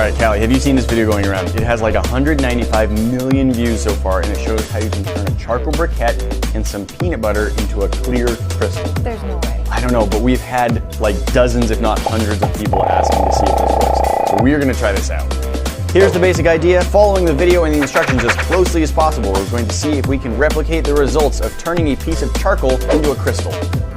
right, Callie, have you seen this video going around? It has like 195 million views so far, and it shows how you can turn a charcoal briquette and some peanut butter into a clear crystal. There's no way. I don't know, but we've had like dozens, if not hundreds of people asking to see if this works. So we're gonna try this out. Here's the basic idea. Following the video and the instructions as closely as possible, we're going to see if we can replicate the results of turning a piece of charcoal into a crystal.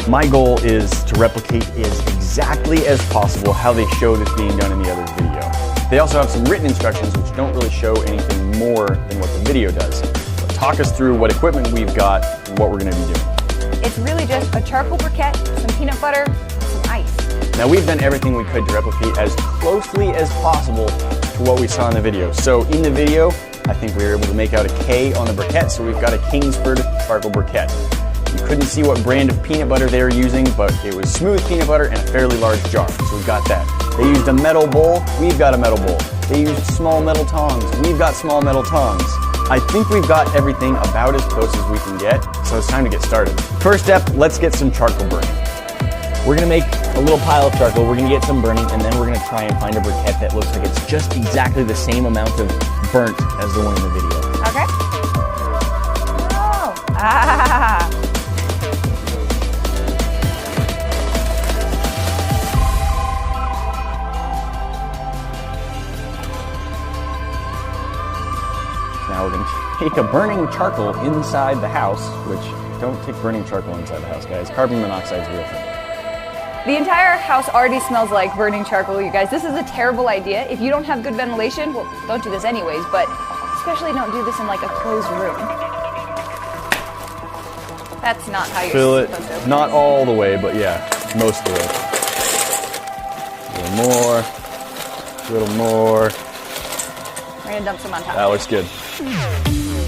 My goal is to replicate as exactly as possible how they show this being done in the other video. They also have some written instructions which don't really show anything more than what the video does. But talk us through what equipment we've got and what we're going to be doing. It's really just a charcoal briquette, some peanut butter, and some ice. Now we've done everything we could to replicate as closely as possible to what we saw in the video. So in the video, I think we were able to make out a K on the briquette, so we've got a Kingsford charcoal briquette. You couldn't see what brand of peanut butter they were using, but it was smooth peanut butter in a fairly large jar, so we've got that. They used a metal bowl, we've got a metal bowl. They used small metal tongs, we've got small metal tongs. I think we've got everything about as close as we can get, so it's time to get started. First step, let's get some charcoal burning. We're gonna make a little pile of charcoal, we're gonna get some burning, and then we're gonna try and find a briquette that looks like it's just exactly the same amount of burnt as the one in the video. Okay. Oh. Ah. Now we're going to take a burning charcoal inside the house, which don't take burning charcoal inside the house, guys. Carbon monoxide is a real thing. The entire house already smells like burning charcoal, you guys. This is a terrible idea. If you don't have good ventilation, well, don't do this anyways, but especially don't do this in like a closed room. That's not how you're Fill it, supposed to open not this. all the way, but yeah, most of the way. A little more, a little more. We're gonna dump some on top. That looks good.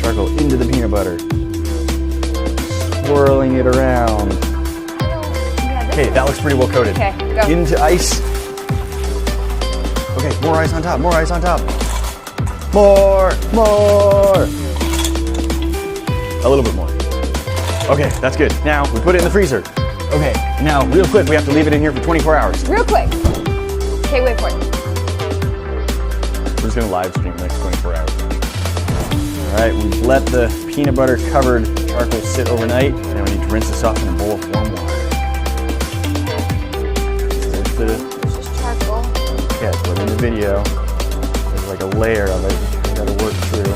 Charcoal into the peanut butter. Swirling it around. Okay, that looks pretty well coated. Okay, go. Into ice. Okay, more ice on top, more ice on top. More. A little bit more. Okay, that's good. Now, we put it in the freezer. Okay, now, real quick, we have to leave it in here for 24 hours. Real quick. Okay, wait for it. We're just gonna live stream the next 24 hours. All right, we've let the peanut butter covered charcoal sit overnight. Now we need to rinse this off in a bowl of warm water. This is charcoal. Yeah, so in the video, there's like a layer of it you gotta work through.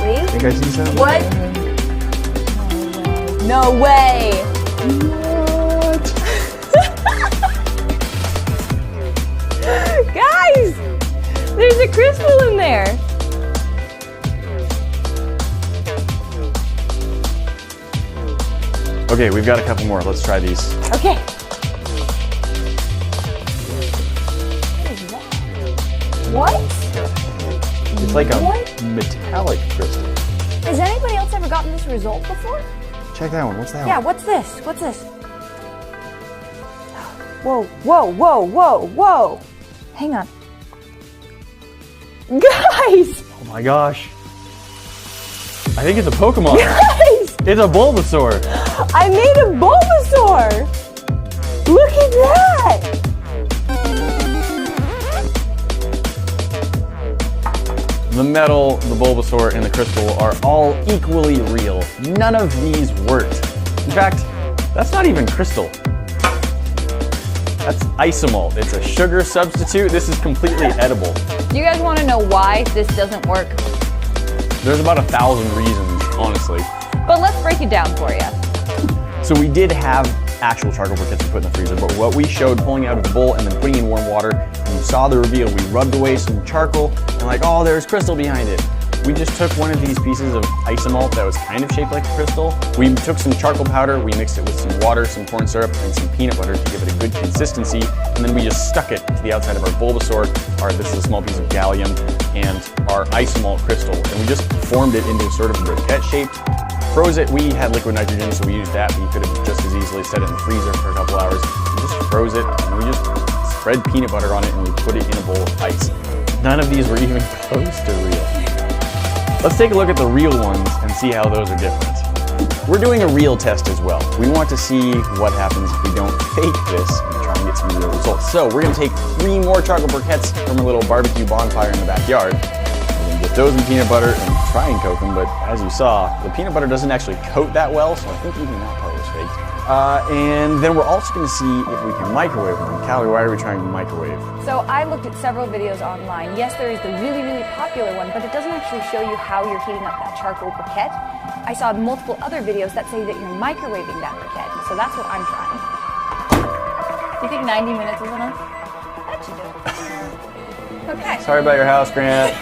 Wait. You guys see something? What? No way. What? Guys, there's a crystal in there. Okay, we've got a couple more. Let's try these. Okay. What is that? What? It's like a What? metallic crystal. Has anybody else ever gotten this result before? Check that one. What's that Yeah, one? what's this? What's this? Whoa, whoa, whoa, whoa, whoa. Hang on. Guys! Oh my gosh. I think it's a Pokemon. Guys! It's a Bulbasaur. I made a Bulbasaur! Look at that! The metal, the Bulbasaur, and the crystal are all equally real. None of these worked. In fact, that's not even crystal. That's isomalt. It's a sugar substitute. This is completely edible. Do you guys want to know why this doesn't work? There's about 1,000 reasons, honestly. But let's break it down for you. So we did have actual charcoal briquettes to put in the freezer, but what we showed pulling out of the bowl and then putting in warm water, and you saw the reveal. We rubbed away some charcoal and like, oh, there's crystal behind it. We just took one of these pieces of isomalt that was kind of shaped like a crystal. We took some charcoal powder, we mixed it with some water, some corn syrup, and some peanut butter to give it a good consistency, and then we just stuck it to the outside of our Bulbasaur. This is a small piece of gallium, and our isomalt crystal, and we just formed it into sort of a briquette shape. Froze it. We had liquid nitrogen, so we used that, but you could have just as easily set it in the freezer for a couple hours. We just froze it, and we just spread peanut butter on it, and we put it in a bowl of ice. None of these were even close to real. Let's take a look at the real ones and see how those are different. we're doing a real test as well. We want to see what happens if we don't fake this and try and get some real results. So we're gonna take 3 more charcoal briquettes from a little barbecue bonfire in the backyard. We're gonna dip those in peanut butter and try and coat them, but as you saw, the peanut butter doesn't actually coat that well, so I think even that part was faked. And then we're also gonna see if we can microwave them. Callie, why are we trying to microwave? So I looked at several videos online. Yes, there is the really, really popular one, but it doesn't actually show you how you're heating up that charcoal briquette. I saw multiple other videos that say that you're microwaving that briquette, so that's what I'm trying. Do you think 90 minutes is enough? That should do it. Okay. Sorry about your house, Grant.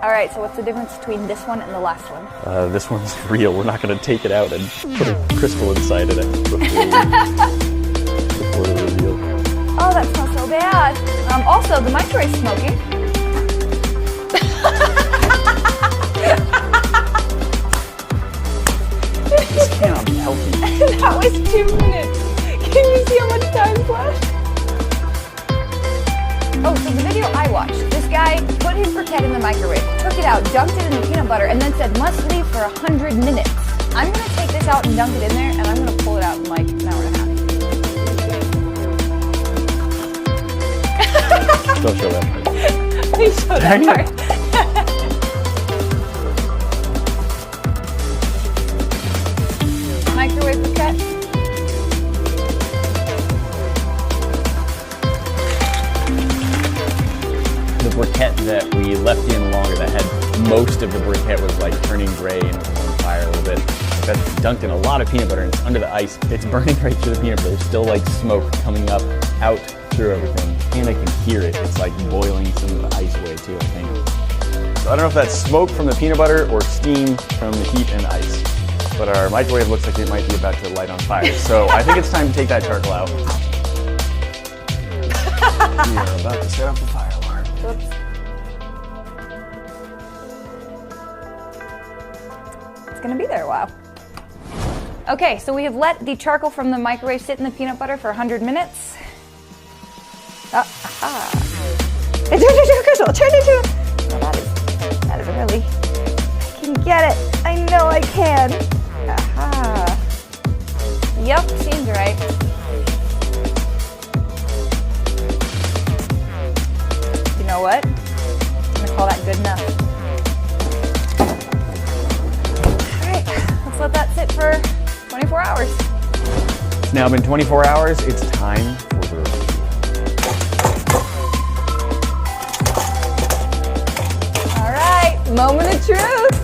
All right, so what's the difference between this one and the last one? This one's real. We're not going to take it out and put a crystal inside it before the reveal. Oh, that smells so bad. Also, the microwave's smoking. This cannot be healthy. That was 2 minutes. Can you see how much time's left? Oh, so the video I watched, this guy put his briquette in the microwave, took it out, dunked it in the peanut butter, and then said, must leave for 100 minutes. I'm going to take this out and dunk it in there, and I'm going to pull it out in like an hour and a half. Don't show that part. Please show that part. Microwave briquette. The briquette that we left in longer, that had most of the briquette was like turning gray and was on fire a little bit. That's dunked in a lot of peanut butter and it's under the ice. It's burning right through the peanut butter. There's still like smoke coming up out through everything. And I can hear it. It's like boiling some of the ice away too, I think. So I don't know if that's smoke from the peanut butter or steam from the heat and ice. But our microwave looks like it might be about to light on fire. So I think it's time to take that charcoal out. We are about to set off the fire alarm. Oops. It's gonna be there a while. Okay, so we have let the charcoal from the microwave sit in the peanut butter for 100 minutes. Aha. It turned into a crystal, it turned into a... Oh, that is really... I can get it. I know I can. Aha. Yep, seems right. You know what? I'm gonna call that good enough. All right, let's let that sit for 24 hours. It's now been 24 hours. It's time for the reveal. All right, moment of truth.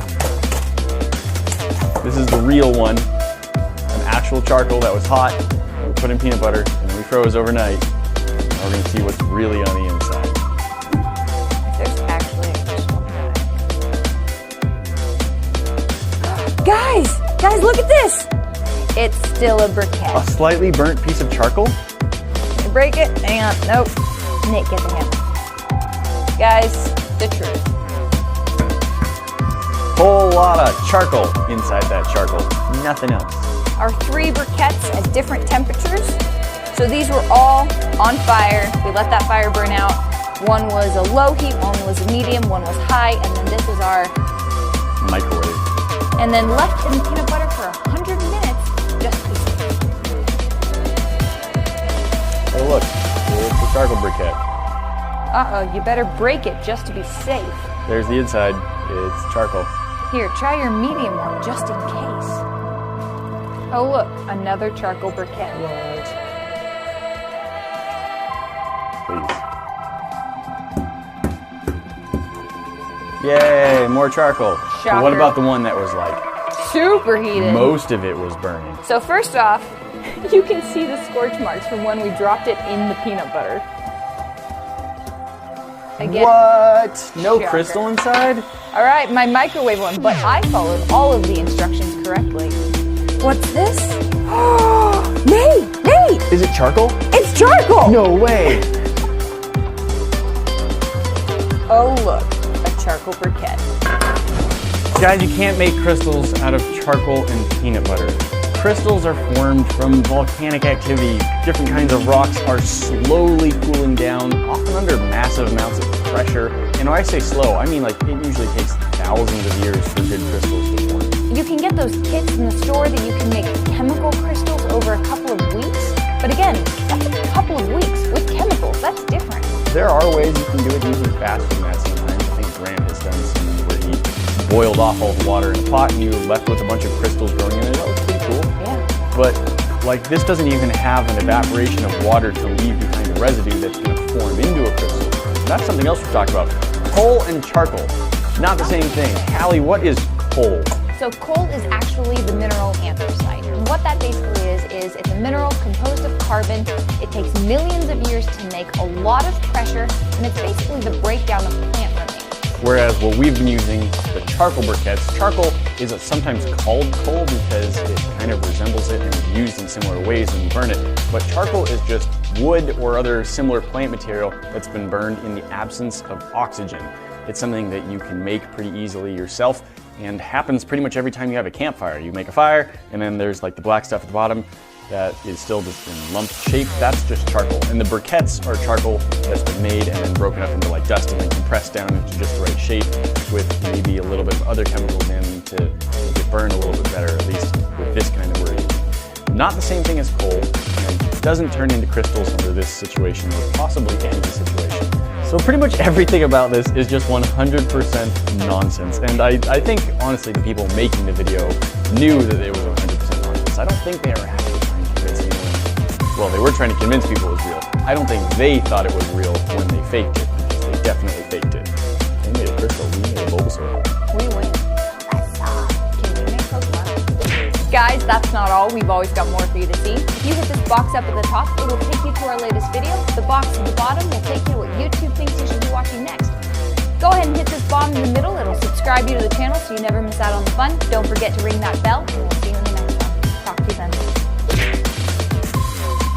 This is the real one. An actual charcoal that was hot, that we put in peanut butter, and then we froze overnight. Now we're gonna see what's really on the inside. There's actually a crystal behind. Guys, look at this. It's still a A briquette. slightly burnt piece of charcoal? You break it, hang on, nope. Nick, get the hammer. Guys, the truth. Whole lot of charcoal inside that charcoal. Nothing else. Our 3 briquettes at different temperatures. So these were all on fire. We let that fire burn out. One was a low heat, one was a medium, one was high, and then this was our... Microwave. And then left in the peanut butter for 100 minutes, just to be safe. Oh look, it's the charcoal briquette. Uh-oh, you better break it just to be safe. There's the inside. It's charcoal. Here, try your medium one just in case. Oh look, another charcoal briquette. Please. Yay, more charcoal. So Shocker. what about the one that was like, Super heated. most of it was burning? So first off, you can see the scorch marks from when we dropped it in the peanut butter. Again. What? No Shocker. crystal inside? All right, my microwave one, but I followed all of the instructions correctly. What's this? Nate! Is it charcoal? It's charcoal! No way! Oh look, a charcoal briquette. Guys, you can't make crystals out of charcoal and peanut butter. Crystals are formed from volcanic activity. Different kinds of rocks are slowly cooling down, often under massive amounts of pressure, and And when I say slow, I mean like it usually takes thousands of years for good crystals to form. You can get those kits in the store that you can make chemical crystals over a couple of weeks. But again, that's a couple of weeks with chemicals. That's different. There are ways you can do it using faster than that sometimes. I think Grant has done some where he boiled off all the water in a pot and you left with a bunch of crystals growing in it. That was pretty cool. Yeah. But like this doesn't even have an evaporation of water to leave behind a residue that's going to form into a crystal. That's something else we've talked about. Coal and charcoal, not the same thing. Hallie, what is coal? So coal is actually the mineral anthracite. And what that basically is it's a mineral composed of carbon. It takes millions of years to make, a lot of pressure, and it's basically the breakdown of plant remains. Whereas what we've been using, the charcoal briquettes, charcoal is sometimes called coal because it kind of resembles it and is used in similar ways when you burn it. But charcoal is just wood or other similar plant material that's been burned in the absence of oxygen. It's something that you can make pretty easily yourself and happens pretty much every time you have a campfire. You make a fire and then there's like the black stuff at the bottom that is still just in lump shape. That's just charcoal. And the briquettes are charcoal that's been made and then broken up into like dust and then compressed down into just the right shape with maybe a little bit of other chemicals in to make it burn a little bit better, at least with this kind of worry. Not the same thing as coal, and doesn't turn into crystals under this situation or possibly any situation. So pretty much everything about this is just 100% nonsense. And I think, honestly, the people making the video knew that it was 100% nonsense. I don't think they were actually trying to convince anyone. Well, they were trying to convince people it was real. I don't think they thought it was real when they faked it, because they definitely faked it. They made a crystal, we made a Bulbasaur. We win. Can you make Pokemon? Guys, that's not all. We've always got more for you to see. If you hit this box up at the top, it will take you to our latest video. The box at the bottom will take you to what YouTube thinks you should be watching next. Go ahead and hit this bomb in the middle. It'll subscribe you to the channel so you never miss out on the fun. Don't forget to ring that bell, and we'll